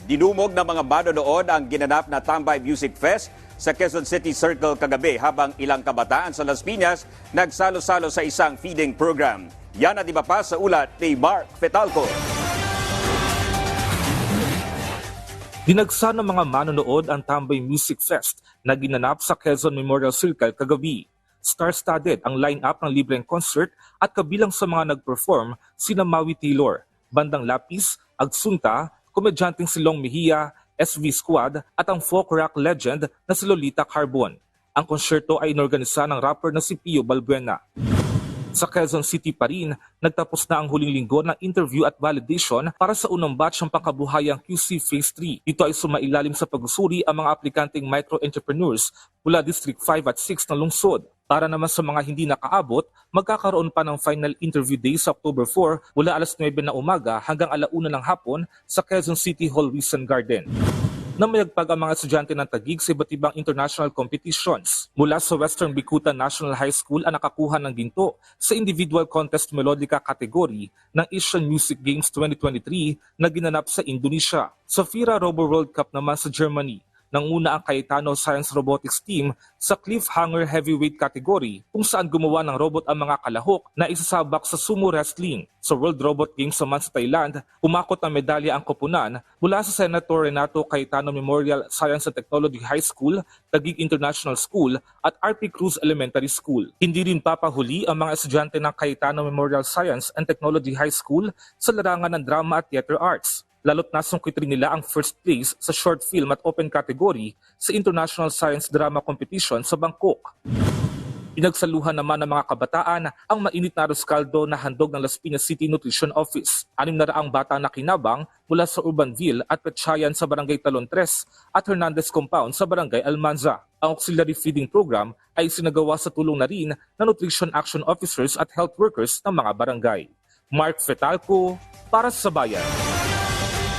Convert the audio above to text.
Dinumog ng mga manonood ang ginanap na Tambay Music Fest sa Quezon City Circle kagabi habang ilang kabataan sa Las Piñas nagsalo-salo sa isang feeding program. Yan at iba pa sa ulat ni Mark Fetalco. Dinagsa ng mga manonood ang Tambay Music Fest na ginanap sa Quezon Memorial Circle kagabi. Star-studded ang line-up ng libreng concert at kabilang sa mga nag-perform sina Maui Taylor, Bandang Lapis, Agsunta, komedyanteng si Long Mejia, SV Squad at ang folk rock legend na si Lolita Carbon. Ang konsyerto ay inorganisa ng rapper na si Pio Balbuena. Sa Quezon City pa rin, nagtapos na ang huling linggo ng interview at validation para sa unang batch ng pangkabuhayang QC Phase 3. Ito ay sumailalim sa pag-usuri ang mga aplikanteng micro-entrepreneurs mula District 5 at 6 ng lungsod. Para naman sa mga hindi nakaabot, magkakaroon pa ng final interview day sa October 4 mula alas 9 na umaga hanggang 1 ng hapon sa Quezon City Hall Wilson Garden. Namayagpag ang mga estudyante ng Taguig sa iba't ibang international competitions. Mula sa Western Bicutan National High School ang nakakuha ng ginto sa individual contest melodica category ng Asian Music Games 2023 na ginanap sa Indonesia. Sa FIRA Robo World Cup naman sa Germany, nanguna ang Cayetano Science Robotics Team sa Cliffhanger Heavyweight category kung saan gumawa ng robot ang mga kalahok na isasabak sa sumo wrestling. Sa World Robot Games naman sa Thailand, umakot ang medalya ang koponan mula sa Senator Renato Cayetano Memorial Science and Technology High School, Taguig International School at RP Cruz Elementary School. Hindi rin papahuli ang mga estudyante ng Cayetano Memorial Science and Technology High School sa larangan ng drama at theater arts. Lalo't nasungkit rin nila ang first place sa short film at open category sa International Science Drama Competition sa Bangkok. Pinagsaluhan naman ng mga kabataan ang mainit na arroz caldo na handog ng Las Piñas City Nutrition Office. 600 bata na kinabang mula sa Urbanville at Petchayan sa Barangay Talon 3 at Hernandez Compound sa Barangay Almanza. Ang auxiliary feeding program ay sinagawa sa tulong na rin ng Nutrition Action Officers at Health Workers ng mga barangay. Mark Fetalco para sa Bayan.